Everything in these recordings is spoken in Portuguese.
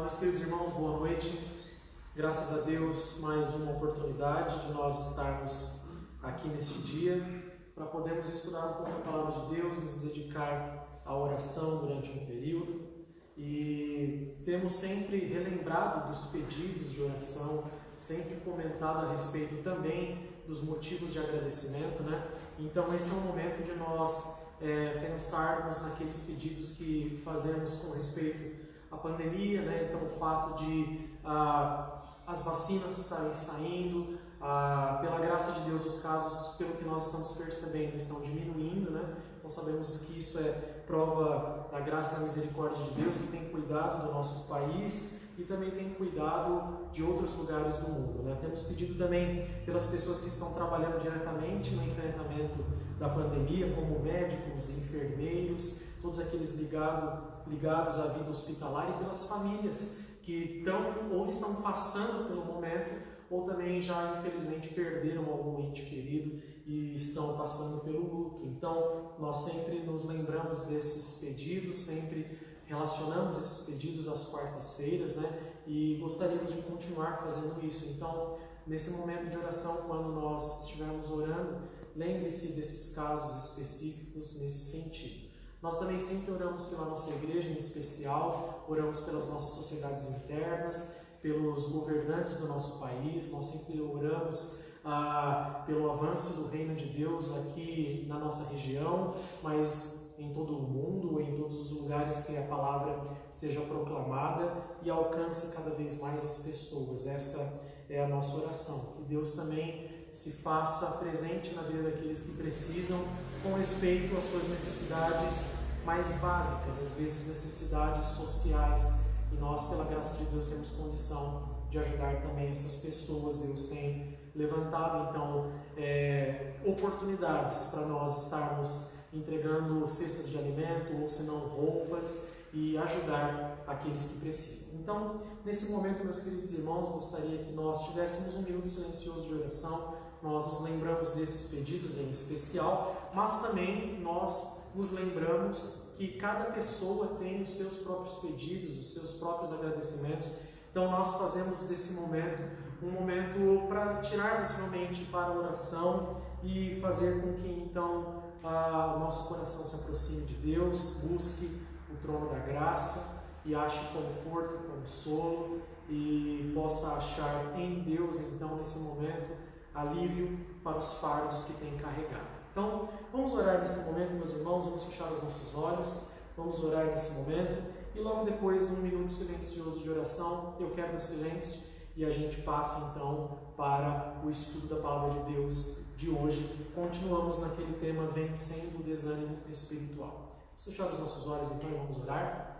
Meus queridos irmãos, boa noite. Graças a Deus, mais uma oportunidade de nós estarmos aqui neste dia para podermos estudar um pouco a Palavra de Deus, nos dedicar à oração durante um período. E temos sempre relembrado dos pedidos de oração, sempre comentado a respeito também dos motivos de agradecimento, né? Então esse é o momento de nós pensarmos naqueles pedidos que fazemos com respeito à pandemia, né? Então o fato de as vacinas estarem saindo, pela graça de Deus os casos, pelo que nós estamos percebendo, estão diminuindo, né? Então sabemos que isso é prova da graça e da misericórdia de Deus, que tem cuidado do nosso país e também tem cuidado de outros lugares do mundo, né? Temos pedido também pelas pessoas que estão trabalhando diretamente no enfrentamento da pandemia, como médicos, enfermeiros, todos aqueles ligados à vida hospitalar, e pelas famílias que estão passando pelo momento ou também já infelizmente perderam algum ente querido e estão passando pelo luto. Então nós sempre nos lembramos desses pedidos, sempre relacionamos esses pedidos às quartas-feiras, né? E gostaríamos de continuar fazendo isso. Então, nesse momento de oração, quando nós estivermos orando, lembre-se desses casos específicos nesse sentido. Nós também sempre oramos pela nossa igreja em especial, oramos pelas nossas sociedades internas, pelos governantes do nosso país, nós sempre oramos pelo avanço do reino de Deus aqui na nossa região, mas em todo o mundo, em todos os lugares que a palavra seja proclamada e alcance cada vez mais as pessoas. Essa é a nossa oração, que Deus também se faça presente na vida daqueles que precisam com respeito às suas necessidades mais básicas, às vezes necessidades sociais, e nós, pela graça de Deus, temos condição de ajudar também essas pessoas. Deus tem levantado, então, oportunidades para nós estarmos entregando cestas de alimento, ou se não roupas, e ajudar aqueles que precisam. Então, nesse momento, meus queridos irmãos, gostaria que nós tivéssemos um minuto silencioso de oração. Nós nos lembramos desses pedidos em especial, mas também nós nos lembramos que cada pessoa tem os seus próprios pedidos, os seus próprios agradecimentos. Então nós fazemos desse momento um momento para tirarmos realmente para a oração e fazer com que então o nosso coração se aproxime de Deus, busque o trono da graça e ache conforto, consolo, e possa achar em Deus então nesse momento alívio para os fardos que tem carregado. Então, vamos orar nesse momento, meus irmãos, vamos fechar os nossos olhos, vamos orar nesse momento, e logo depois de um minuto silencioso de oração, eu quebro o silêncio e a gente passa então para o estudo da Palavra de Deus de hoje. Continuamos naquele tema vencendo o desânimo espiritual. Vamos fechar os nossos olhos então e vamos orar.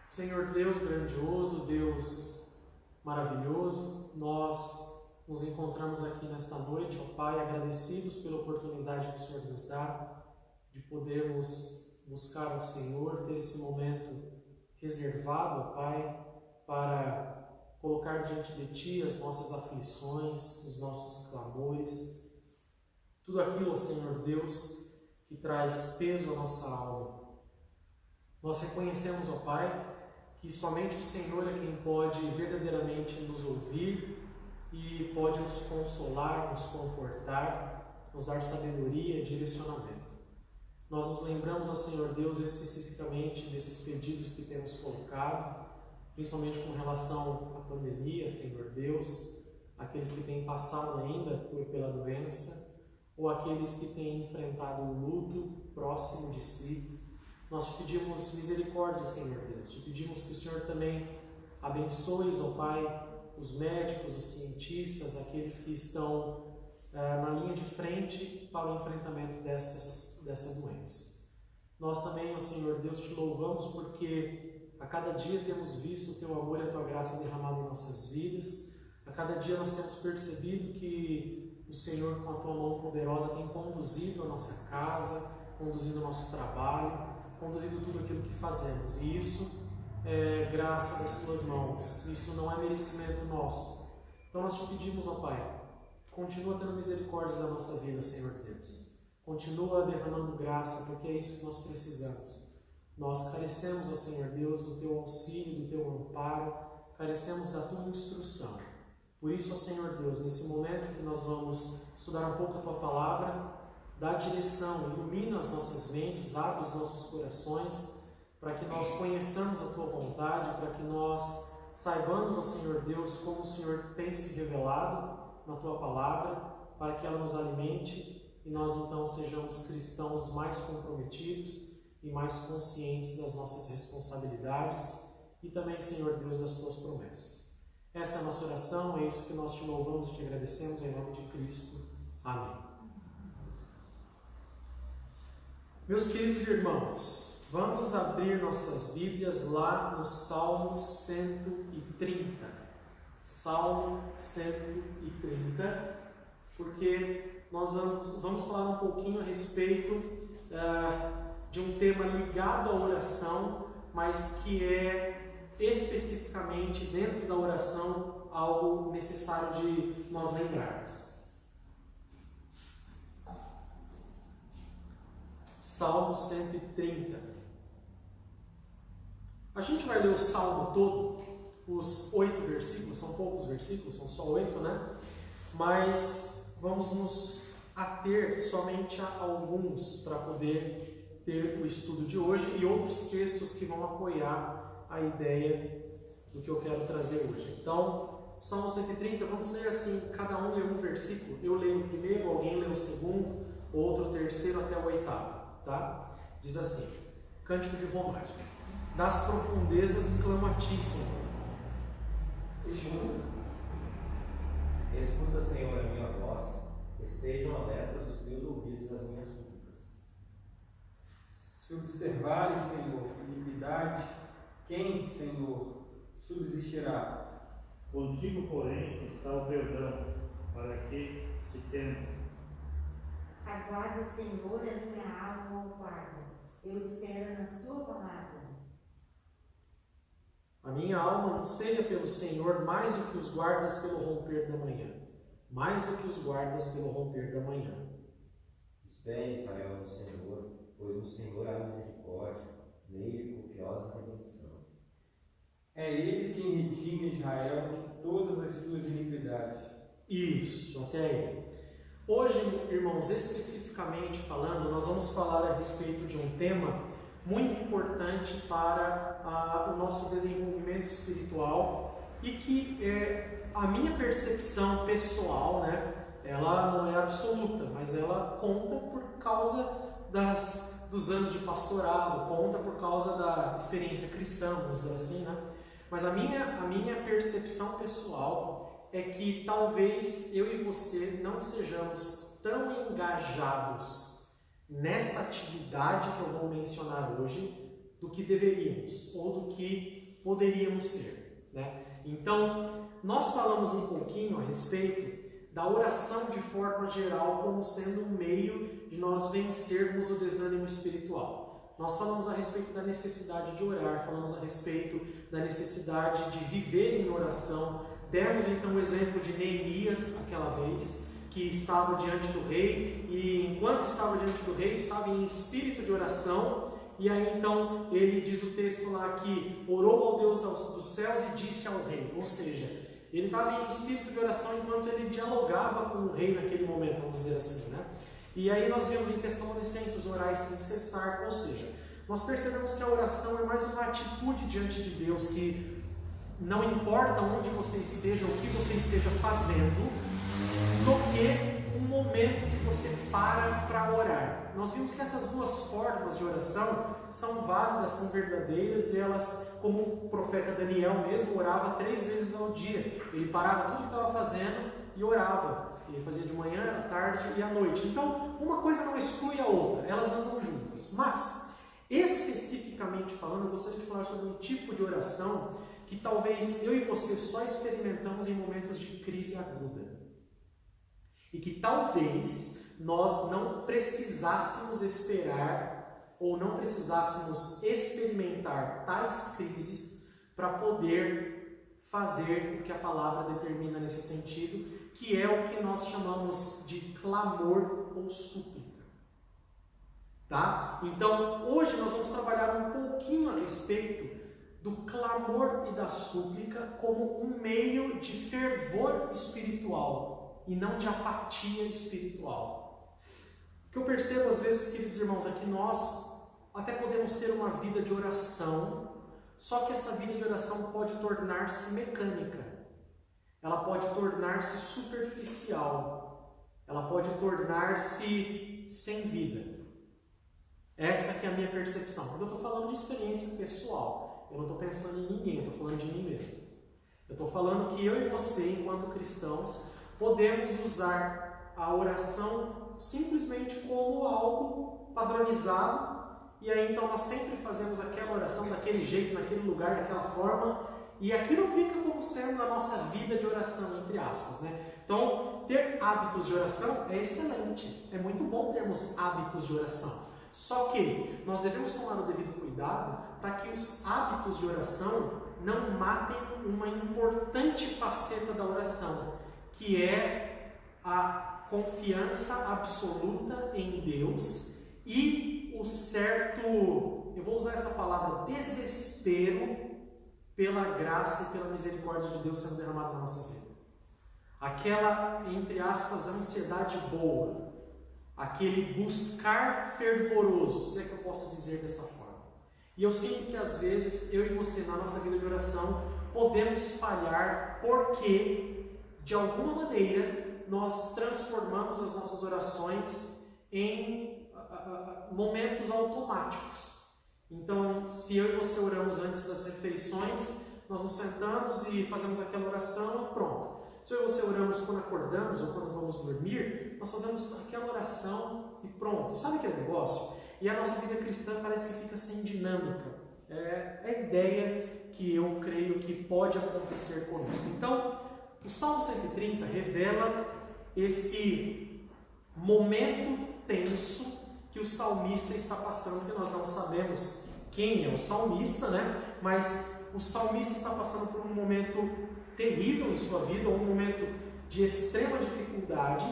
Senhor Deus grandioso, Deus maravilhoso, nós nos encontramos aqui nesta noite, ó Pai, agradecidos pela oportunidade que o Senhor nos dá de podermos buscar o Senhor, ter esse momento reservado, ó Pai, para colocar diante de Ti as nossas aflições, os nossos clamores, tudo aquilo, ó Senhor Deus, que traz peso à nossa alma. Nós reconhecemos, ó Pai, que somente o Senhor é quem pode verdadeiramente nos ouvir e pode nos consolar, nos confortar, nos dar sabedoria e direcionamento. Nós nos lembramos, ó Senhor Deus, especificamente desses pedidos que temos colocado, principalmente com relação à pandemia, Senhor Deus, aqueles que têm passado ainda pela doença, ou aqueles que têm enfrentado o luto próximo de si. Nós te pedimos misericórdia, Senhor Deus. Te pedimos que o Senhor também abençoe, ó Pai, os médicos, os cientistas, aqueles que estão na linha de frente para o enfrentamento dessa doença. Nós também, ó Senhor Deus, te louvamos porque a cada dia temos visto o Teu amor e a Tua graça derramada em nossas vidas. A cada dia nós temos percebido que o Senhor, com a tua mão poderosa, tem conduzido a nossa casa, conduzido o nosso trabalho, conduzido tudo aquilo que fazemos. E isso é graça das tuas mãos, isso não é merecimento nosso. Então nós te pedimos, ó Pai, continua tendo misericórdia da nossa vida, Senhor Deus. Continua derramando graça, porque é isso que nós precisamos. Nós carecemos, ó Senhor Deus, do teu auxílio, do teu amparo, carecemos da tua instrução. Por isso, ó Senhor Deus, nesse momento que nós vamos estudar um pouco a tua palavra, dá direção, ilumina as nossas mentes, abre os nossos corações, para que nós conheçamos a tua vontade, para que nós saibamos, ó Senhor Deus, como o Senhor tem se revelado na tua palavra, para que ela nos alimente e nós então sejamos cristãos mais comprometidos e mais conscientes das nossas responsabilidades e também, Senhor Deus, das tuas promessas. Essa é a nossa oração, é isso que nós te louvamos e te agradecemos em nome de Cristo. Amém. Meus queridos irmãos, vamos abrir nossas Bíblias lá no Salmo 130. Salmo 130, porque nós vamos falar um pouquinho a respeito de um tema ligado à oração, mas que é especificamente dentro da oração algo necessário de nós lembrarmos. Salmo 130. A gente vai ler o Salmo todo, os 8 versículos, são poucos versículos, são só 8, né? Mas vamos nos ater somente a alguns para poder ter o estudo de hoje e outros textos que vão apoiar a ideia do que eu quero trazer hoje. Então, Salmo 130, vamos ler assim, cada um lê um versículo. Eu leio o primeiro, alguém lê o segundo, outro o terceiro até o oitavo, tá? Diz assim, Cântico de Romagem. Das profundezas clamo a ti, Senhor. Escuta, Senhor, a minha voz, estejam alertas os teus ouvidos às minhas súplicas. Se observares, Senhor, iniquidade, quem, Senhor, subsistirá? Contigo, porém, está o perdão, para que te temas. Aguarda o Senhor, a minha alma o guarda. Eu espero na sua palavra. A minha alma anseia pelo Senhor mais do que os guardas pelo romper da manhã. Mais do que os guardas pelo romper da manhã. Espere, Israel, no Senhor, pois no Senhor há misericórdia, nele copiosa redenção. É Ele quem redime Israel de todas as suas iniquidades. Isso, até aí. Hoje, irmãos, especificamente falando, nós vamos falar a respeito de um tema muito importante para o nosso desenvolvimento espiritual e que a minha percepção pessoal, né, ela não é absoluta, mas ela conta por causa dos anos de pastorado, conta por causa da experiência cristã, vamos dizer assim, né? Mas a minha percepção pessoal é que talvez eu e você não sejamos tão engajados nessa atividade que eu vou mencionar hoje do que deveríamos ou do que poderíamos ser, né? Então, nós falamos um pouquinho a respeito da oração de forma geral como sendo um meio de nós vencermos o desânimo espiritual. Nós falamos a respeito da necessidade de orar, falamos a respeito da necessidade de viver em oração. Demos então o exemplo de Neemias aquela vez, que estava diante do rei e enquanto estava diante do rei estava em espírito de oração e aí então ele diz o texto lá que orou ao Deus dos céus e disse ao rei, ou seja, ele estava em espírito de oração enquanto ele dialogava com o rei naquele momento, vamos dizer assim, né? E aí nós vemos em Tessalonicenses orar sem cessar, ou seja, nós percebemos que a oração é mais uma atitude diante de Deus, que não importa onde você esteja, o que você esteja fazendo, do que um momento que você para orar. Nós vimos que essas duas formas de oração são válidas, são verdadeiras, e elas, como o profeta Daniel mesmo, orava 3 vezes ao dia. Ele parava tudo que estava fazendo e orava. Ele fazia de manhã, à tarde e à noite. Então, uma coisa não exclui a outra, elas andam juntas. Mas, especificamente falando, eu gostaria de falar sobre um tipo de oração que talvez eu e você só experimentamos em momentos de crise aguda. E que talvez nós não precisássemos esperar ou não precisássemos experimentar tais crises para poder fazer o que a palavra determina nesse sentido, que é o que nós chamamos de clamor ou súplica. Tá? Então, hoje nós vamos trabalhar um pouquinho a respeito do clamor e da súplica como um meio de fervor espiritual e não de apatia espiritual. O que eu percebo às vezes, queridos irmãos, é que nós até podemos ter uma vida de oração, só que essa vida de oração pode tornar-se mecânica, ela pode tornar-se superficial, ela pode tornar-se sem vida. Essa que é a minha percepção. Quando eu estou falando de experiência pessoal, eu não estou pensando em ninguém, eu estou falando de mim mesmo. Eu estou falando que eu e você, enquanto cristãos, podemos usar a oração simplesmente como algo padronizado, e aí então nós sempre fazemos aquela oração daquele jeito, naquele lugar, daquela forma, e aquilo fica como sendo a nossa vida de oração, entre aspas, né? Então, ter hábitos de oração é excelente, é muito bom termos hábitos de oração. Só que nós devemos tomar o devido cuidado para que os hábitos de oração não matem uma importante faceta da oração, que é a confiança absoluta em Deus e o certo, eu vou usar essa palavra, desespero pela graça e pela misericórdia de Deus sendo derramada na nossa vida. Aquela, entre aspas, ansiedade boa, aquele buscar fervoroso, se é que eu posso dizer dessa forma. E eu sinto que às vezes eu e você na nossa vida de oração podemos falhar porque de alguma maneira nós transformamos as nossas orações em momentos automáticos. Então, se eu e você oramos antes das refeições, nós nos sentamos e fazemos aquela oração e pronto. Se eu e você oramos quando acordamos ou quando vamos dormir, nós fazemos aquela oração e pronto. Sabe aquele negócio? E a nossa vida cristã parece que fica sem dinâmica. É a ideia que eu creio que pode acontecer conosco. Então, o Salmo 130 revela esse momento tenso que o salmista está passando, que nós não sabemos quem é o salmista, né? Mas o salmista está passando por um momento terrível em sua vida, ou um momento de extrema dificuldade,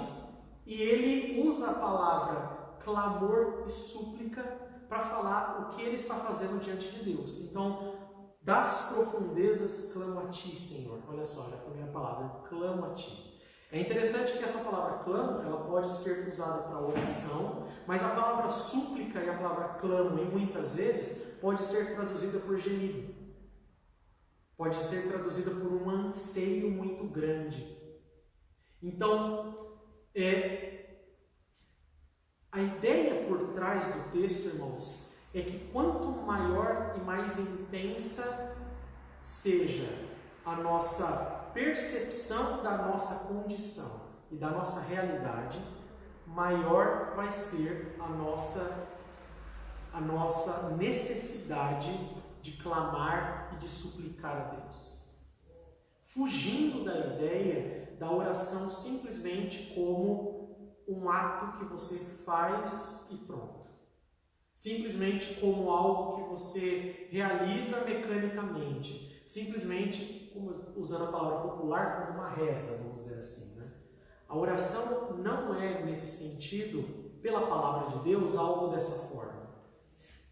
e ele usa a palavra clamor e súplica para falar o que ele está fazendo diante de Deus. Então, das profundezas clamo a ti, Senhor. Olha só, já a primeira palavra, clamo a ti. É interessante que essa palavra clamo, ela pode ser usada para oração, mas a palavra súplica e a palavra clamo, em muitas vezes, pode ser traduzida por gemido. Pode ser traduzida por um anseio muito grande. Então, a ideia por trás do texto, irmãos, é que quanto maior e mais intensa seja a nossa percepção da nossa condição e da nossa realidade, maior vai ser a nossa necessidade de clamar e de suplicar a Deus. Fugindo da ideia da oração simplesmente como um ato que você faz e pronto. Simplesmente como algo que você realiza mecanicamente. Simplesmente, usando a palavra popular, como uma reza, vamos dizer assim, né? A oração não é, nesse sentido, pela palavra de Deus, algo dessa forma.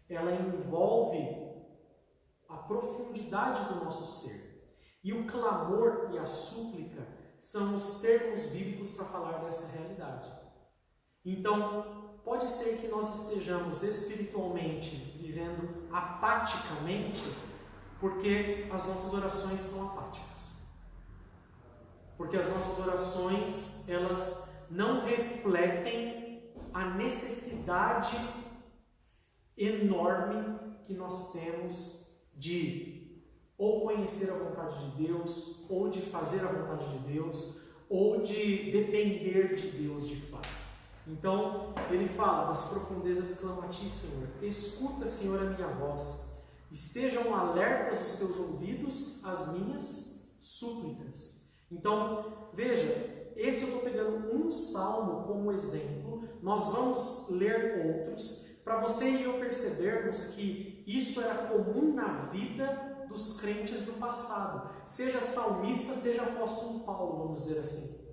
Ela envolve a profundidade do nosso ser. E o clamor e a súplica são os termos bíblicos para falar dessa realidade. Então, pode ser que nós estejamos espiritualmente vivendo apaticamente, porque as nossas orações são apáticas. Porque as nossas orações, elas não refletem a necessidade enorme que nós temos de ou conhecer a vontade de Deus, ou de fazer a vontade de Deus, ou de depender de Deus de fato. Então, ele fala, das profundezas clamo a ti, Senhor. Escuta, Senhor, a minha voz. Estejam alertas os teus ouvidos às minhas súplicas. Então, veja, esse eu estou pegando um salmo como exemplo. Nós vamos ler outros para você e eu percebermos que isso era comum na vida dos crentes do passado. Seja salmista, seja apóstolo Paulo, vamos dizer assim.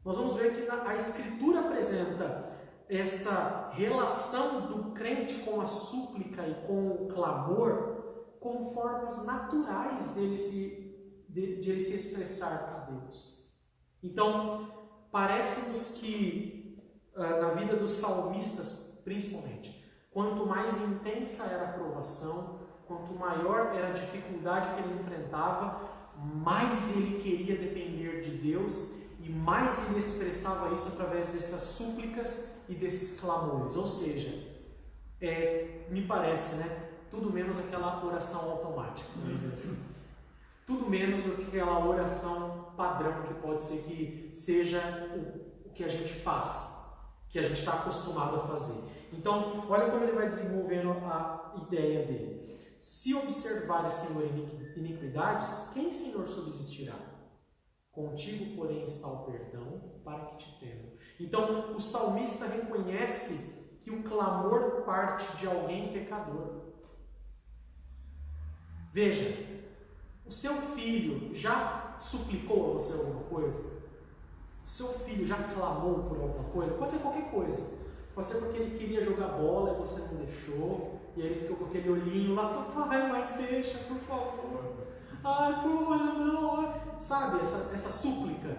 Nós vamos ver que a Escritura apresenta essa relação do crente com a súplica e com o clamor como formas naturais dele se expressar para Deus. Então, parece-nos que na vida dos salmistas, principalmente, quanto mais intensa era a provação, quanto maior era a dificuldade que ele enfrentava, mais ele queria depender de Deus e mais ele expressava isso através dessas súplicas e desses clamores. Ou seja, me parece, tudo menos aquela oração automática, vamos dizer assim. Tudo menos do que aquela oração padrão que pode ser que seja o que a gente faz, que a gente está acostumado a fazer. Então, olha como ele vai desenvolvendo a ideia dele. Se observares, Senhor, iniquidades, quem, Senhor, subsistirá? Contigo, porém, está o perdão, para que te temam. Então, o salmista reconhece que o clamor parte de alguém pecador. Veja, o seu filho já suplicou a você alguma coisa? O seu filho já clamou por alguma coisa? Pode ser qualquer coisa. Pode ser porque ele queria jogar bola e você não deixou, e aí ele ficou com aquele olhinho lá, papai, mas deixa, por favor. Ai, olha, não. Sabe, essa súplica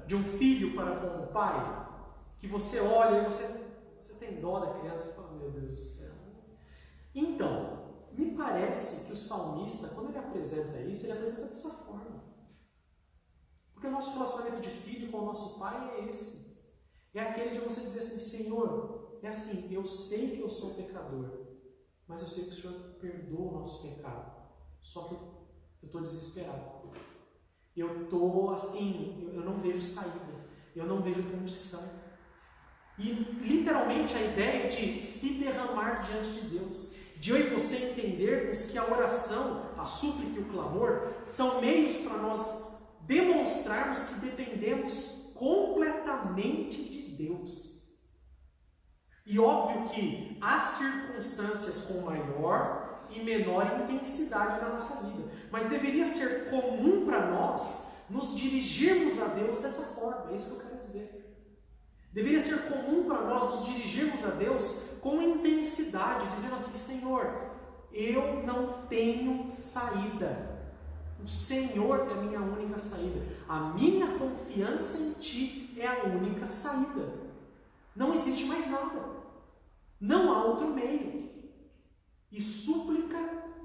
de um filho para com o pai, que você olha e você tem dó da criança e fala, meu Deus do céu. Então, me parece que o salmista, quando ele apresenta isso, ele apresenta dessa forma. Porque o nosso relacionamento de filho com o nosso pai é esse. É aquele de você dizer assim, Senhor, é assim, eu sei que eu sou pecador, mas eu sei que o Senhor perdoa o nosso pecado. Só que eu estou desesperado. Eu estou assim, eu não vejo saída, eu não vejo condição. E literalmente a ideia de se derramar diante de Deus, de eu e você entendermos que a oração, a súplica e o clamor são meios para nós demonstrarmos que dependemos completamente de Deus. E óbvio que há circunstâncias com maior e menor intensidade na nossa vida, mas deveria ser comum para nós nos dirigirmos a Deus dessa forma, é isso que eu quero dizer. Deveria ser comum para nós nos dirigirmos a Deus com intensidade, dizendo assim, Senhor, eu não tenho saída. O Senhor é a minha única saída. A minha confiança em Ti é a única saída. Não existe mais nada. Não há outro meio. E súplica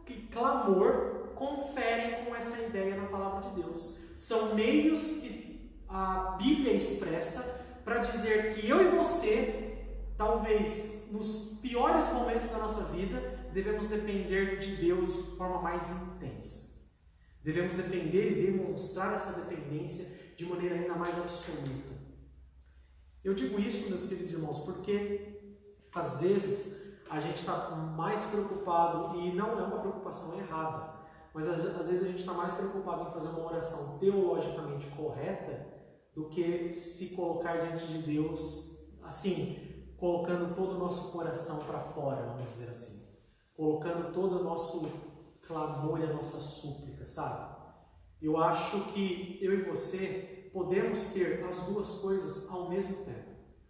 e clamor conferem com essa ideia na palavra de Deus. São meios que a Bíblia expressa para dizer que eu e você, talvez nos piores momentos da nossa vida, devemos depender de Deus de forma mais intensa. Devemos depender e demonstrar essa dependência de maneira ainda mais absoluta. Eu digo isso, meus queridos irmãos, porque às vezes a gente está mais preocupado, e não é uma preocupação errada, mas às vezes a gente está mais preocupado em fazer uma oração teologicamente correta do que se colocar diante de Deus, assim, colocando todo o nosso coração para fora, vamos dizer assim. Colocando todo o nosso clamor e a nossa súplica, sabe? Eu acho que eu e você podemos ter as duas coisas ao mesmo tempo.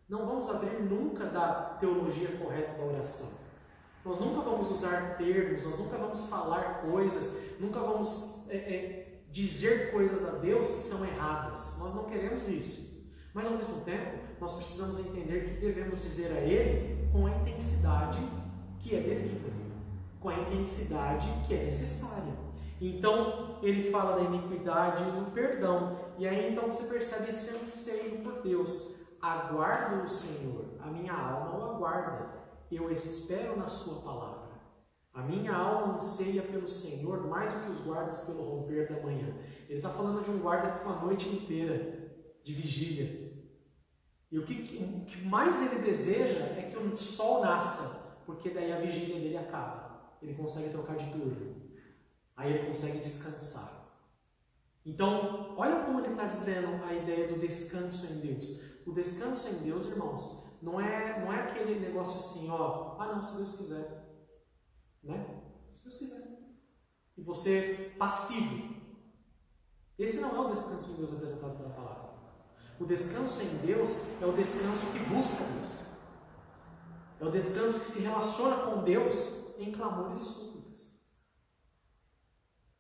Não vamos abrir nunca da teologia correta da oração. Nós nunca vamos usar termos, nós nunca vamos falar coisas, nunca vamos dizer coisas a Deus que são erradas. Nós não queremos isso. Mas ao mesmo tempo, nós precisamos entender que devemos dizer a Ele com a intensidade que é devida, com a intensidade que é necessária. Então, ele fala da iniquidade e do perdão. E aí então você percebe esse anseio por Deus. Aguardo o Senhor, a minha alma o aguarda. Eu espero na sua palavra. A minha alma anseia pelo Senhor mais do que os guardas pelo romper da manhã. Ele está falando de um guarda com a noite inteira de vigília. E o que mais ele deseja é que o sol nasça, porque daí a vigília dele acaba. ele consegue trocar de turno. Aí ele consegue descansar. Então, olha como ele está dizendo a ideia do descanso em Deus. O descanso em Deus, irmãos, não é aquele negócio assim, ó, não, se Deus quiser. Né? Se Deus quiser. E você passivo. Esse não é o descanso em Deus apresentado pela palavra. O descanso em Deus é o descanso que busca Deus. É o descanso que se relaciona com Deus em clamores e súplicas.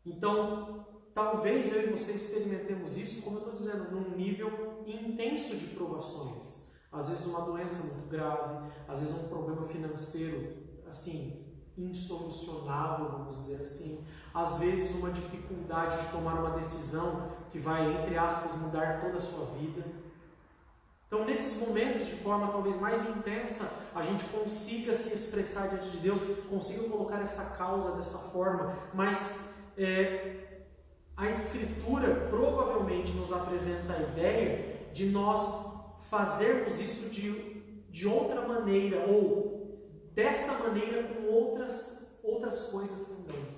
Então, talvez eu e você experimentemos isso, como eu estou dizendo, num nível intenso de provações. Às vezes uma doença muito grave, às vezes um problema financeiro, assim, insolucionável, vamos dizer assim. Às vezes uma dificuldade de tomar uma decisão que vai, entre aspas, mudar toda a sua vida. Então, nesses momentos, de forma talvez mais intensa, a gente consiga se expressar diante de Deus, consiga colocar essa causa dessa forma, mas a Escritura provavelmente nos apresenta a ideia de nós fazermos isso de outra maneira, ou dessa maneira com outras coisas também.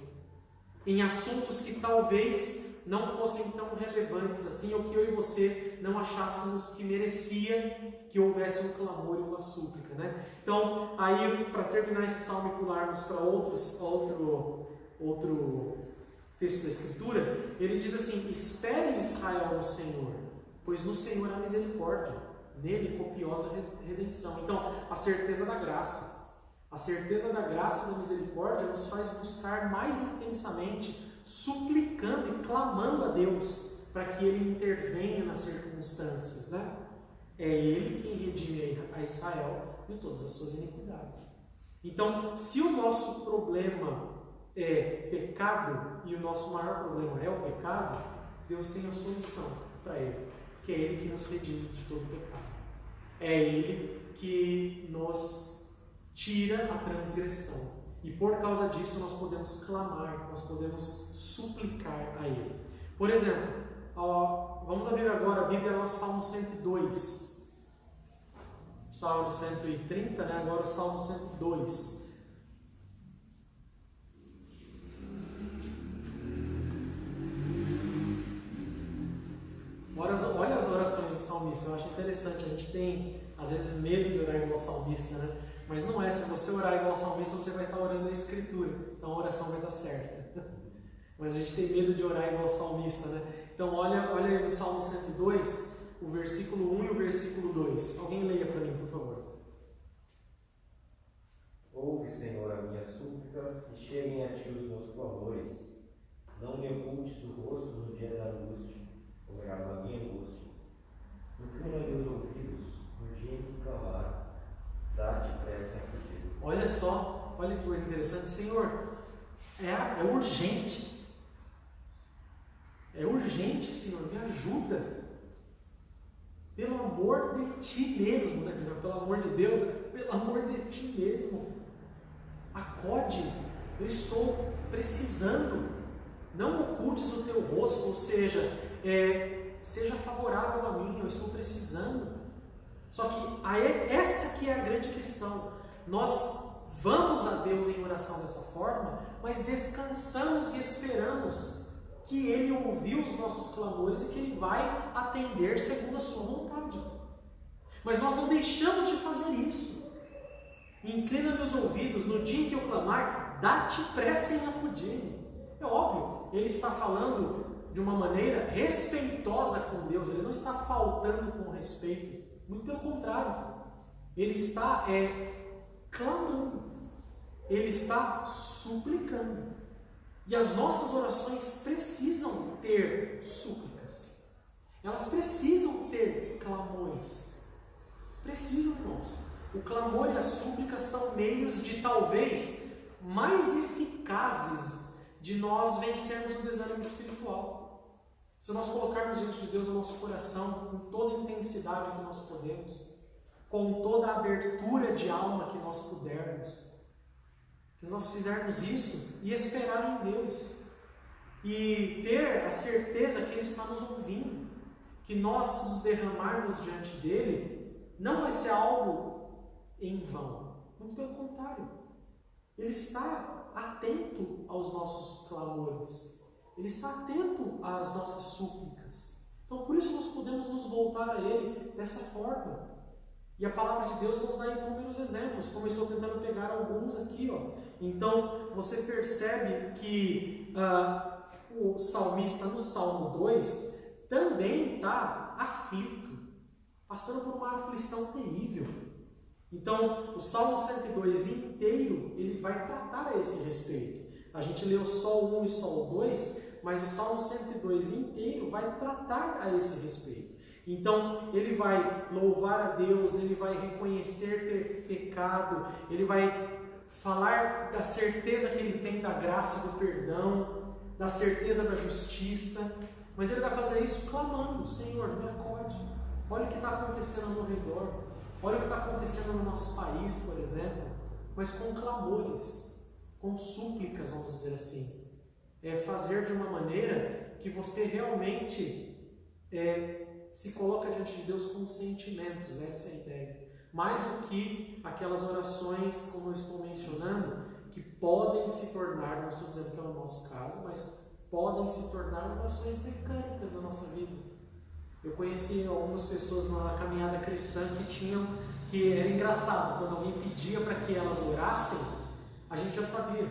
Em assuntos que talvez não fossem tão relevantes assim, ou que eu e você não achássemos que merecia que houvesse um clamor e uma súplica, né? Então, aí, para terminar esse salmo e pularmos para outro texto da Escritura, ele diz assim: espere Israel no Senhor, pois no Senhor há misericórdia, nele copiosa redenção. Então, a certeza da graça. A certeza da graça e da misericórdia nos faz buscar mais intensamente, suplicando e clamando a Deus para que Ele intervenha nas circunstâncias, né? É Ele quem redime a Israel de todas as suas iniquidades. Então, se o nosso problema é pecado, e o nosso maior problema é o pecado, Deus tem a solução para ele, que é Ele que nos redime de todo pecado. É Ele que nos tira a transgressão. E por causa disso nós podemos clamar, nós podemos suplicar a Ele. Por exemplo, vamos abrir agora a Bíblia no Salmo 102. Estava no 130, né? Agora o Salmo 102. Olha as orações do salmista. Eu acho interessante. A gente tem, às vezes, medo de orar igual ao salmista, né? Mas não é. Se você orar igual ao salmista, você vai estar orando a Escritura. Então a oração vai dar certa. Mas a gente tem medo de orar igual ao salmista, né? Então olha aí no Salmo 102, o versículo 1 e o versículo 2. Alguém leia para mim, por favor. Ouve, Senhor, a minha súplica, e cheguem a Ti os meus clamores. Não me ocultes o rosto no dia da angústia, ou a minha angústia. Inclina meus ouvidos no dia em que clamar. Dá-te pressa em acudir. Olha só, olha que coisa interessante. Senhor, é urgente. É urgente, Senhor, me ajuda. Pelo amor de Ti mesmo, né? Pelo amor de Deus, né? Pelo amor de Ti mesmo. Acode, eu estou precisando. Não ocultes o Teu rosto, ou seja, seja favorável a mim, eu estou precisando. Só que essa que é a grande questão. Nós vamos a Deus em oração dessa forma, mas descansamos e esperamos que Ele ouviu os nossos clamores e que Ele vai atender segundo a sua vontade. Mas nós não deixamos de fazer isso. Inclina meus ouvidos no dia em que eu clamar, dá-te pressa em acudir-me. É óbvio, Ele está falando de uma maneira respeitosa com Deus. Ele não está faltando com respeito. Muito pelo contrário, Ele está clamando, Ele está suplicando. E as nossas orações precisam ter súplicas, elas precisam ter clamores. Precisam, irmãos. O clamor e a súplica são meios de talvez mais eficazes de nós vencermos o desânimo espiritual. Se nós colocarmos diante de Deus o nosso coração com toda a intensidade que nós podemos, com toda a abertura de alma que nós pudermos, que nós fizermos isso e esperar em Deus, e ter a certeza que Ele está nos ouvindo, que nós nos derramarmos diante dEle não vai ser algo em vão, muito pelo contrário. Ele está atento aos nossos clamores. Ele está atento às nossas súplicas. Então, por isso nós podemos nos voltar a Ele dessa forma. E a palavra de Deus nos dá inúmeros exemplos, como eu estou tentando pegar alguns aqui. Então, você percebe que o salmista no Salmo 2 também está aflito, passando por uma aflição terrível. Então, o Salmo 102 inteiro, ele vai tratar a esse respeito. A gente leu só o 1 e só o 2, mas o Salmo 102 inteiro vai tratar a esse respeito. Então, ele vai louvar a Deus, ele vai reconhecer pecado, ele vai falar da certeza que ele tem da graça e do perdão, da certeza da justiça, mas ele vai fazer isso clamando: Senhor, me acorde, olha o que está acontecendo ao meu redor, olha o que está acontecendo no nosso país, por exemplo, mas com clamores, com súplicas, vamos dizer assim. É fazer de uma maneira que você realmente se coloca diante de Deus com sentimentos, essa é a ideia. Mais do que aquelas orações, como eu estou mencionando, que podem se tornar, não estou dizendo que é o nosso caso, mas podem se tornar orações mecânicas da nossa vida. Eu conheci algumas pessoas na caminhada cristã que era engraçado, quando alguém pedia para que elas orassem, a gente já sabia.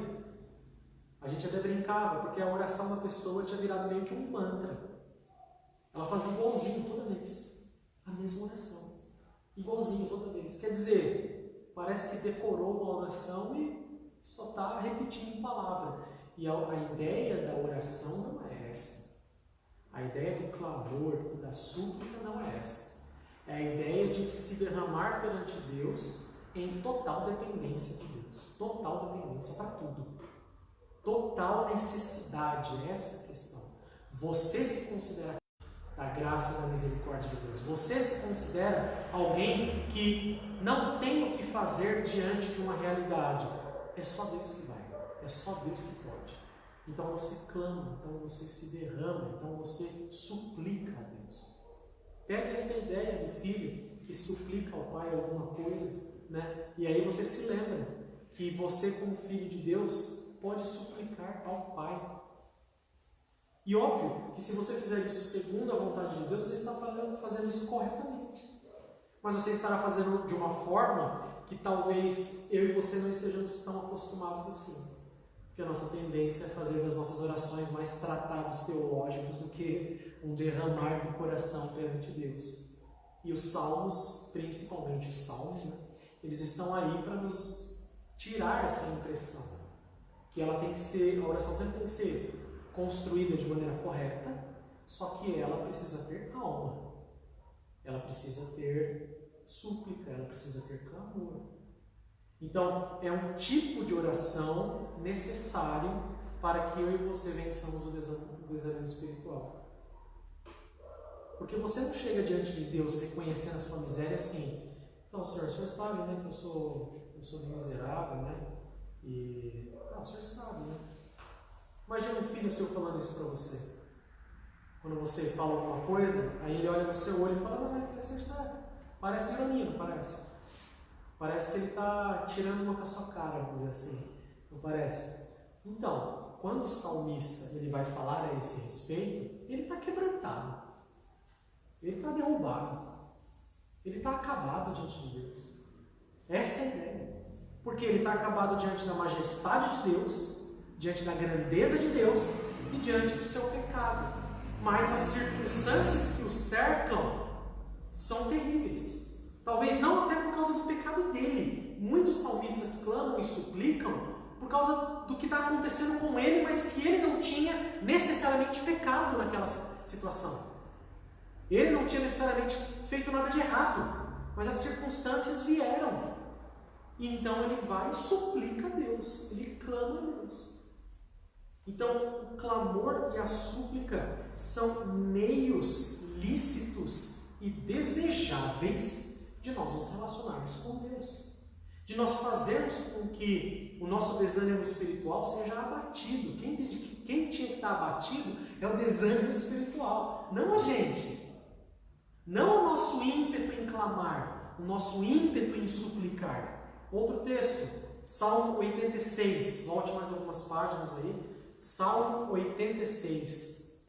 A gente até brincava, porque a oração da pessoa tinha virado meio que um mantra. Ela fazia igualzinho toda vez, a mesma oração, igualzinho toda vez. Quer dizer, parece que decorou uma oração e só está repetindo palavra. E a ideia da oração não é essa. A ideia do clamor e da súplica não é essa. É a ideia de se derramar perante Deus em total dependência de Deus. Total dependência para tudo. Total necessidade, essa é a questão. Você se considera da graça e da misericórdia de Deus. Você se considera alguém que não tem o que fazer diante de uma realidade. É só Deus que vai. É só Deus que pode. Então você clama, então você se derrama, então você suplica a Deus. Pega essa ideia do filho que suplica ao pai alguma coisa, né? E aí você se lembra que você, como filho de Deus, pode suplicar ao pai. E óbvio que se você fizer isso segundo a vontade de Deus, você está fazendo isso corretamente. Mas você estará fazendo de uma forma que talvez eu e você não estejamos tão acostumados assim. Porque a nossa tendência é fazer das nossas orações mais tratados teológicos do que um derramar do coração perante Deus. E os salmos, principalmente os salmos, né, eles estão aí para nos tirar essa impressão. Que ela tem que ser, a oração sempre tem que ser construída de maneira correta, só que ela precisa ter alma, ela precisa ter súplica, ela precisa ter clamor. Então, é um tipo de oração necessário para que eu e você vençamos o desânimo espiritual. Porque você não chega diante de Deus reconhecendo a sua miséria assim: então, Senhor, o Senhor sabe, né, que eu sou miserável, né? E o Senhor sabe, né? Imagina um filho seu falando isso para você. Quando você fala alguma coisa, aí ele olha no seu olho e fala: não, é que o Senhor sabe. Parece ironia, não parece? Parece que ele está tirando uma com a sua cara, vamos dizer assim. Não parece? Então, quando o salmista ele vai falar a esse respeito, ele está quebrantado. Ele está derrubado. Ele está acabado diante de Deus. Essa é a ideia. Porque ele está acabado diante da majestade de Deus, diante da grandeza de Deus e diante do seu pecado. Mas as circunstâncias que o cercam são terríveis. Talvez não até por causa do pecado dele. Muitos salmistas clamam e suplicam por causa do que está acontecendo com ele, mas que ele não tinha necessariamente pecado naquela situação. Ele não tinha necessariamente feito nada de errado, mas as circunstâncias vieram. E então ele vai e suplica a Deus, ele clama a Deus. Então, o clamor e a súplica são meios lícitos e desejáveis de nós nos relacionarmos com Deus. De nós fazermos com que o nosso desânimo espiritual seja abatido. Quem tinha que estar abatido é o desânimo espiritual, não a gente. Não o nosso ímpeto em clamar, o nosso ímpeto em suplicar. Outro texto, Salmo 86, volte mais algumas páginas aí. Salmo 86.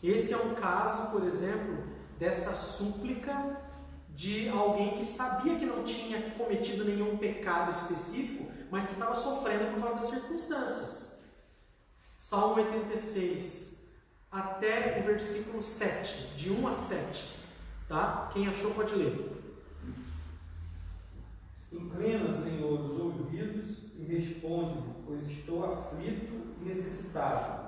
Esse é um caso, por exemplo, dessa súplica de alguém que sabia que não tinha cometido nenhum pecado específico, mas que estava sofrendo por causa das circunstâncias. Salmo 86, até o versículo 7, de 1 a 7. Tá? Quem achou pode ler. Inclina, Senhor, os ouvidos e responde-me, pois estou aflito e necessitado.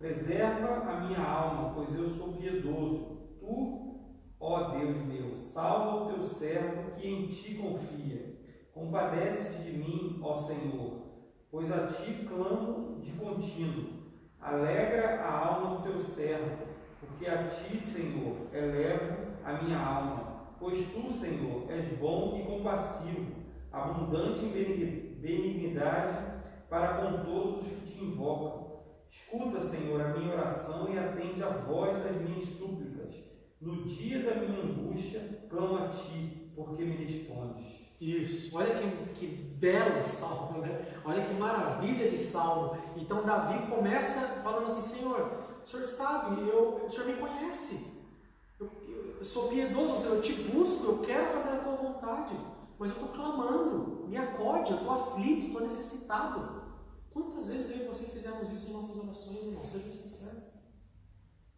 Preserva a minha alma, pois eu sou piedoso. Tu, ó Deus meu, salva o teu servo que em ti confia. Compadece-te de mim, ó Senhor, pois a ti clamo de contínuo. Alegra a alma do teu servo, porque a ti, Senhor, elevo a minha alma. Pois tu, Senhor, és bom e compassivo, abundante em benignidade para com todos os que te invocam. Escuta, Senhor, a minha oração e atende a voz das minhas súplicas. No dia da minha angústia, clamo a ti, porque me respondes. Isso, olha que belo salmo, né? Olha que maravilha de salmo. Então Davi começa falando assim: Senhor, o Senhor sabe, o Senhor me conhece. Eu sou piedoso, Senhor, eu te busco, eu quero fazer a tua vontade, mas eu estou clamando, me acode, eu estou aflito, estou necessitado. Quantas vezes eu e você fizemos isso em nossas orações, irmão? Seja sincero.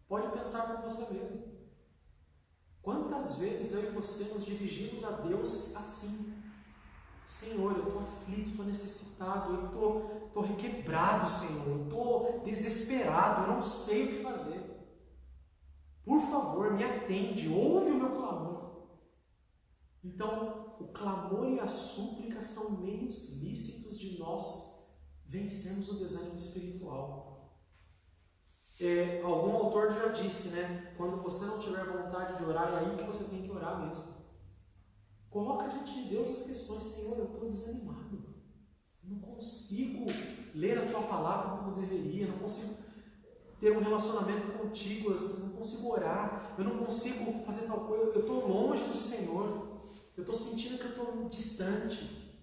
Pode pensar com você mesmo. Quantas vezes eu e você nos dirigimos a Deus assim? Senhor, eu estou aflito, estou necessitado, eu estou requebrado, Senhor, eu estou desesperado, eu não sei o que fazer. Por favor, me atende, ouve o meu clamor. Então, o clamor e a súplica são meios lícitos de nós vencermos o desânimo espiritual. Algum autor já disse, né? Quando você não tiver vontade de orar, é aí que você tem que orar mesmo. Coloca diante de Deus as questões: Senhor, eu estou desanimado, não consigo ler a tua palavra como eu deveria, não consigo ter um relacionamento contigo, eu não consigo orar, eu não consigo fazer tal coisa, eu estou longe do Senhor, eu estou sentindo que eu estou distante.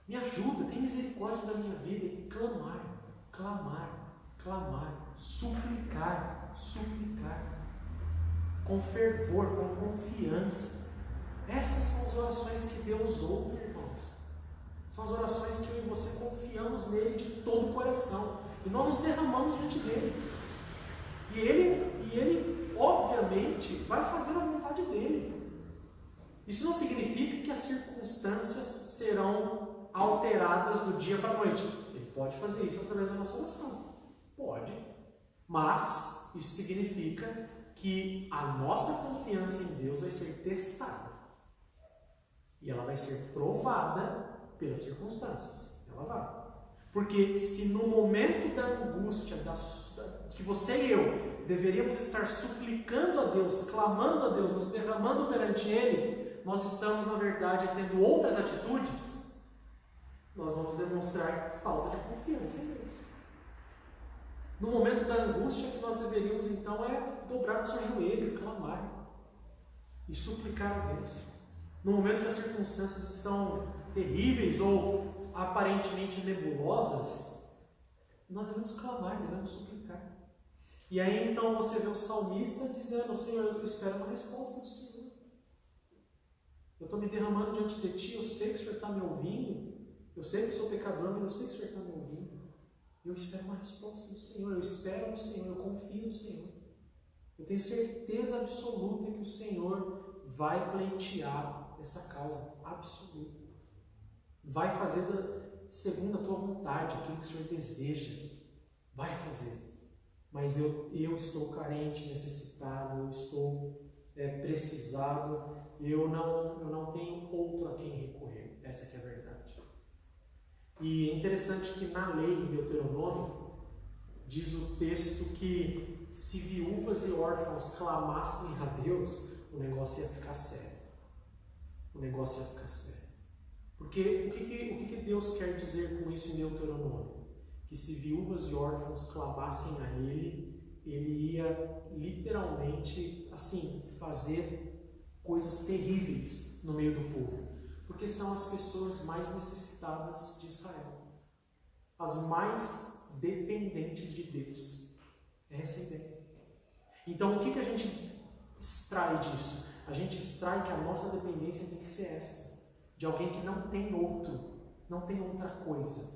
Me ajuda, tem misericórdia da minha vida. E clamar, suplicar, com fervor, com confiança. Essas são as orações que Deus ouve, irmãos. São as orações que eu e você confiamos nele de todo o coração. E nós nos derramamos diante dele. E ele, obviamente, vai fazer a vontade dele. Isso não significa que as circunstâncias serão alteradas do dia para a noite. Ele pode fazer isso através da nossa oração. Pode. Mas isso significa que a nossa confiança em Deus vai ser testada. E ela vai ser provada pelas circunstâncias. Ela vai. Porque se no momento da angústia, que você e eu deveríamos estar suplicando a Deus, clamando a Deus, nos derramando perante Ele, nós estamos, na verdade, tendo outras atitudes, nós vamos demonstrar falta de confiança em Deus. No momento da angústia, que nós deveríamos, então, é dobrar o seu joelho e clamar e suplicar a Deus. No momento que as circunstâncias estão terríveis ou aparentemente nebulosas, nós devemos clamar, devemos suplicar. E aí então você vê o salmista dizendo: Senhor, eu espero uma resposta do Senhor. Eu estou me derramando diante de Ti, eu sei que o Senhor está me ouvindo, eu sei que eu sou pecador, mas eu sei que o Senhor está me ouvindo. Eu espero uma resposta do Senhor, eu espero no Senhor, eu confio no Senhor. Eu tenho certeza absoluta que o Senhor vai pleitear essa causa, absoluta. Vai fazer segundo a tua vontade, aquilo que o Senhor deseja. Vai fazer. Mas eu estou carente, necessitado, eu estou precisado, eu não tenho outro a quem recorrer. Essa que é a verdade. E é interessante que na lei, em Deuteronômio, diz o texto que se viúvas e órfãos clamassem a Deus, o negócio ia ficar sério. O negócio ia ficar sério. Porque o que Deus quer dizer com isso em Deuteronômio? Que se viúvas e órfãos clamassem a Ele ia literalmente, assim, fazer coisas terríveis no meio do povo. Porque são as pessoas mais necessitadas de Israel, as mais dependentes de Deus. É essa a ideia. Então, o que a gente extrai disso? A gente extrai que a nossa dependência tem que ser essa, de alguém que não tem outro, não tem outra coisa.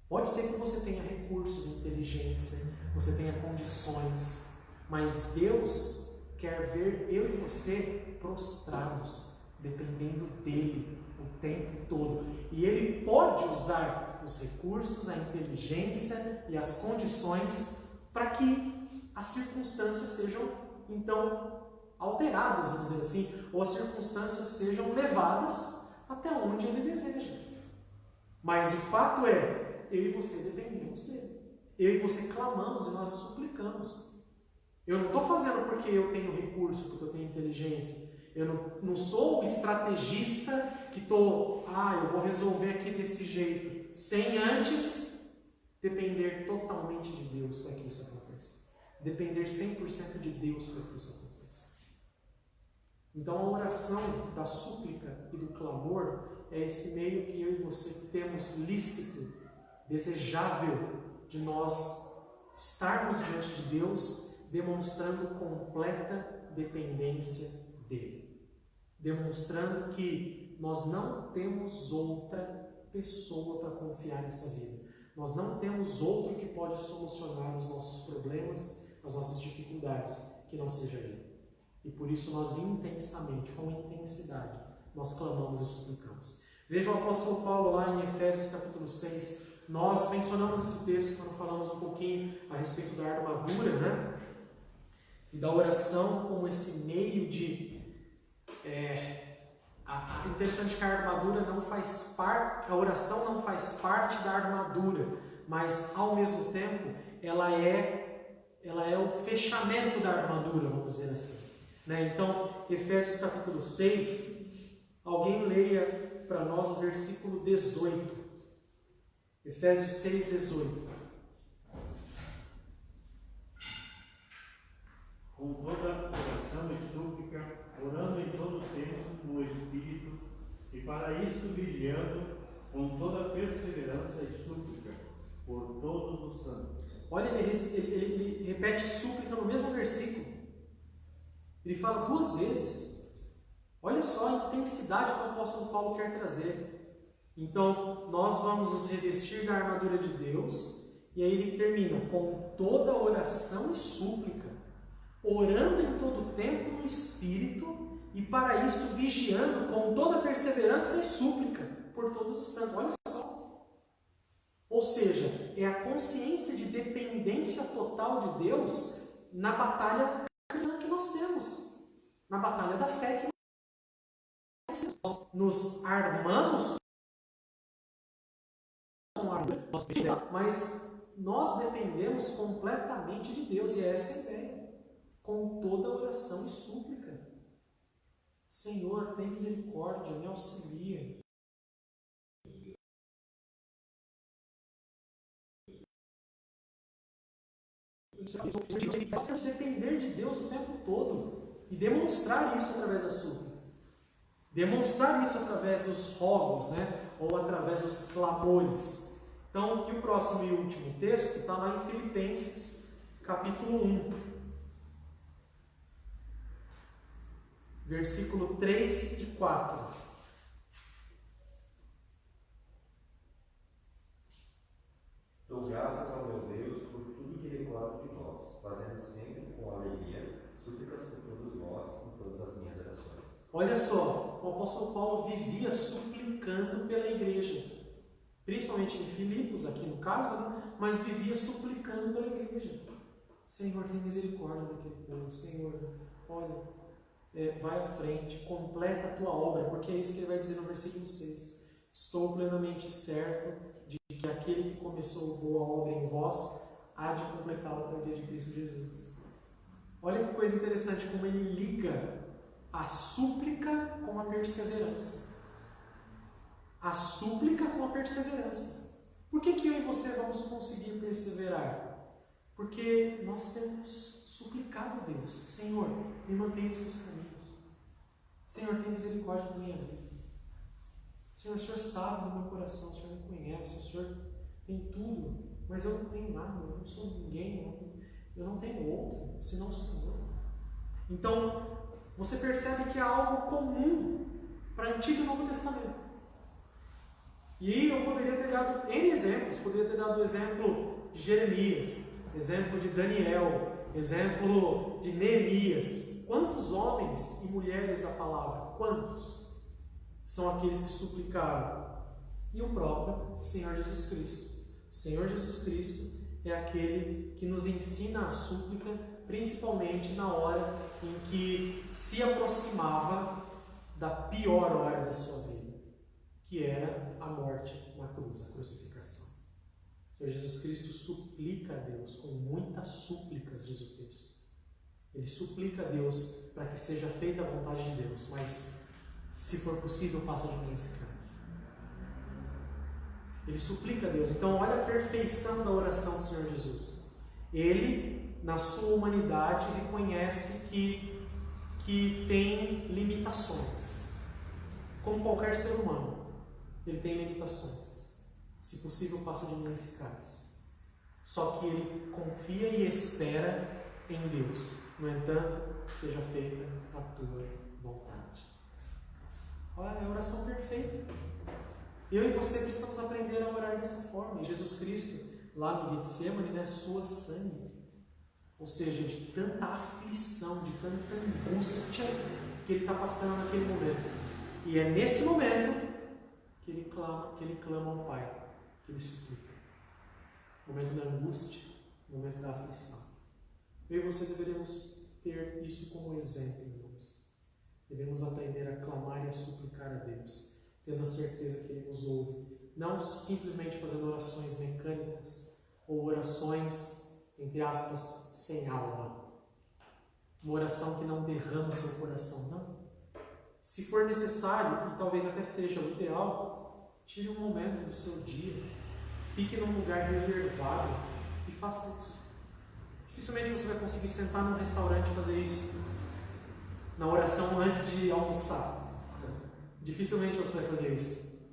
Pode ser que você tenha recursos, inteligência, você tenha condições, mas Deus quer ver eu e você prostrados, dependendo dele o tempo todo. E Ele pode usar os recursos, a inteligência e as condições para que as circunstâncias sejam, então, alteradas, vamos dizer assim, ou as circunstâncias sejam levadas até onde Ele deseja. Mas o fato é, eu e você dependemos dele. Eu e você clamamos e nós suplicamos. Eu não estou fazendo porque eu tenho recurso, porque eu tenho inteligência. Eu não sou o estrategista que eu vou resolver aqui desse jeito, sem antes depender totalmente de Deus para que isso aconteça. Depender 100% de Deus para que isso aconteça. Então a oração da súplica e do clamor é esse meio que eu e você temos lícito, desejável de nós estarmos diante de Deus, demonstrando completa dependência dele. Demonstrando que nós não temos outra pessoa para confiar nessa vida. Nós não temos outro que pode solucionar os nossos problemas, as nossas dificuldades, que não seja Ele. E por isso nós intensamente, com intensidade, nós clamamos e suplicamos. Veja o apóstolo Paulo lá em Efésios capítulo 6. Nós mencionamos esse texto quando falamos um pouquinho a respeito da armadura, né? E da oração como esse meio de... interessante que a armadura não faz parte, a oração não faz parte da armadura, mas ao mesmo tempo ela é o fechamento da armadura, vamos dizer assim. Né? Então, Efésios capítulo 6, alguém leia para nós o versículo 18. Efésios 6, 18. Com toda oração e súplica, orando em todo tempo no Espírito, e para isto vigiando com toda perseverança e súplica por todos os santos. Olha, ele repete súplica no mesmo versículo. Ele fala 2 vezes. Olha só a intensidade que o apóstolo Paulo quer trazer. Então, nós vamos nos revestir da armadura de Deus, e aí ele termina com toda oração e súplica, orando em todo tempo no Espírito, e para isso vigiando com toda perseverança e súplica por todos os santos. Olha só. Ou seja, é a consciência de dependência total de Deus na batalha cristã que nós temos, na batalha da fé que nós temos. Nós nos armamos com armadura, mas nós dependemos completamente de Deus, e essa é a ideia. Com toda oração e súplica. Senhor, tem misericórdia, me auxilia. Nós temos que depender de Deus o tempo todo e demonstrar isso através da súplica. Demonstrar isso através dos rogos, né? Ou através dos clamores. Então, e o próximo e último texto está lá em Filipenses, capítulo 1. Versículo 3 e 4. Dou graças ao meu Deus por tudo que recordo de vós, fazendo sempre com alegria súplicas por todos vós em todas as minhas orações. Olha só, o apóstolo Paulo vivia suplicando pela igreja, principalmente em Filipos, aqui no caso, né? Mas vivia suplicando pela igreja. Senhor, tem misericórdia daquele povo. Senhor, olha, vai à frente, completa a tua obra, porque é isso que ele vai dizer no versículo 6. Estou plenamente certo de que aquele que começou boa obra em vós há de completá-la até o dia de Cristo Jesus. Olha que coisa interessante, como ele liga a súplica com a perseverança. A súplica com a perseverança. Por que eu e você vamos conseguir perseverar? Porque nós temos suplicado a Deus: Senhor, me mantenha nos teus caminhos. Senhor, tem misericórdia da minha vida. Senhor, o Senhor sabe do meu coração, o Senhor me conhece, o Senhor tem tudo, mas eu não tenho nada, eu não sou ninguém, eu não tenho outro, senão o Senhor. Então, você percebe que é algo comum para Antigo e Novo Testamento. E aí eu poderia ter dado N exemplos, poderia ter dado o exemplo de Jeremias, exemplo de Daniel, exemplo de Neemias. Quantos homens e mulheres da palavra, quantos são aqueles que suplicaram? E o próprio Senhor Jesus Cristo. O Senhor Jesus Cristo é aquele que nos ensina a súplica, principalmente na hora em que se aproximava da pior hora da sua vida, que era a morte na cruz, a crucificação. O Senhor Jesus Cristo suplica a Deus, com muitas súplicas, diz o texto. Ele suplica a Deus para que seja feita a vontade de Deus, mas, se for possível, passa de mim esse cálice. Ele suplica a Deus. Então, olha a perfeição da oração do Senhor Jesus. Ele, na sua humanidade, reconhece que tem limitações. Como qualquer ser humano, ele tem limitações. Se possível, passa de mim esse cálice. Só que ele confia e espera em Deus. No entanto, seja feita a tua vontade. Olha, é a oração perfeita. Eu e você precisamos aprender a orar dessa forma. E Jesus Cristo, lá no Getsemane, sua sangue. Ou seja, de tanta aflição, de tanta angústia que ele está passando naquele momento. E é nesse momento que ele clama ao Pai, que ele suplica. O momento da angústia, o momento da aflição. Eu e você deveríamos ter isso como exemplo, irmãos. Devemos aprender a clamar e a suplicar a Deus, tendo a certeza que Ele nos ouve. Não simplesmente fazendo orações mecânicas ou orações, entre aspas, sem alma. Uma oração que não derrama seu coração, não. Se for necessário, e talvez até seja o ideal, tire um momento do seu dia, fique num lugar reservado e faça isso. Dificilmente você vai conseguir sentar num restaurante e fazer isso na oração antes de almoçar. Dificilmente você vai fazer isso.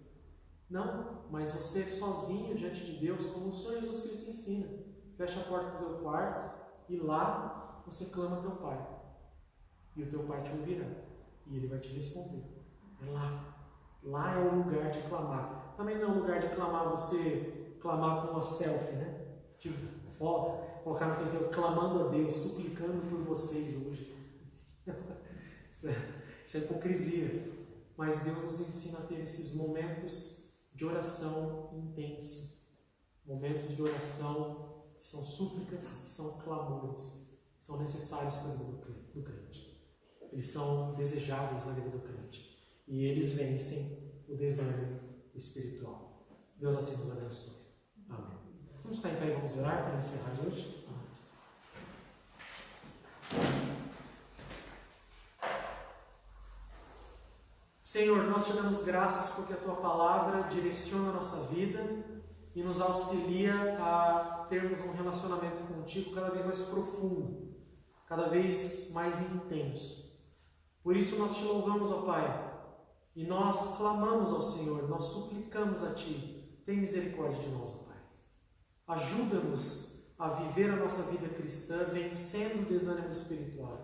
Não, mas você sozinho diante de Deus, como o Senhor Jesus Cristo ensina. Fecha a porta do teu quarto e lá você clama ao teu Pai. E o teu Pai te ouvirá. E Ele vai te responder. É lá. Lá é o lugar de clamar. Também não é o lugar de clamar, você clamar com uma selfie, né? Tipo, foto, colocar no Facebook, clamando a Deus, suplicando por vocês hoje. Isso é hipocrisia. Mas Deus nos ensina a ter esses momentos de oração intenso. Momentos de oração que são súplicas, que são clamores, que são necessários para a vida do crente. Eles são desejáveis na vida do crente. E eles vencem o desânimo espiritual. Deus assim nos abençoe. Amém. Vamos ficar em pé e vamos orar para encerrar hoje. Senhor, nós te damos graças porque a Tua palavra direciona a nossa vida e nos auxilia a termos um relacionamento contigo cada vez mais profundo, cada vez mais intenso. Por isso nós te louvamos, ó Pai, e nós clamamos ao Senhor, nós suplicamos a Ti, tem misericórdia de nós, ó Pai. Ajuda-nos a viver a nossa vida cristã vencendo o desânimo espiritual,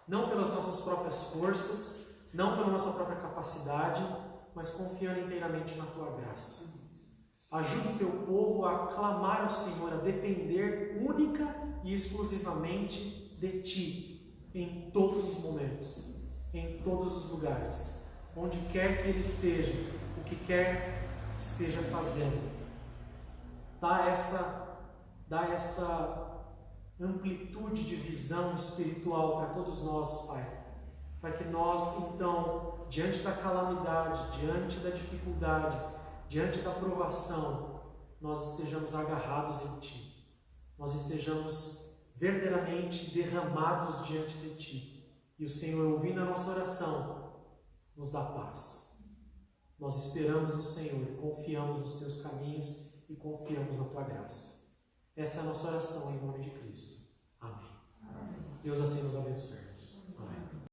não pelas nossas próprias forças, não pela nossa própria capacidade, mas confiando inteiramente na Tua graça. Ajuda o Teu povo a clamar ao Senhor, a depender única e exclusivamente de Ti, em todos os momentos, em todos os lugares, onde quer que Ele esteja, o que quer que esteja fazendo. Dá essa amplitude de visão espiritual para todos nós, Pai, para que nós, então, diante da calamidade, diante da dificuldade, diante da provação, nós estejamos agarrados em Ti, nós estejamos verdadeiramente derramados diante de Ti, e o Senhor, ouvindo a nossa oração, nos dá paz. Nós esperamos no Senhor, confiamos nos Teus caminhos e confiamos na Tua graça. Essa é a nossa oração em nome de Cristo. Amém. Deus assim nos abençoe.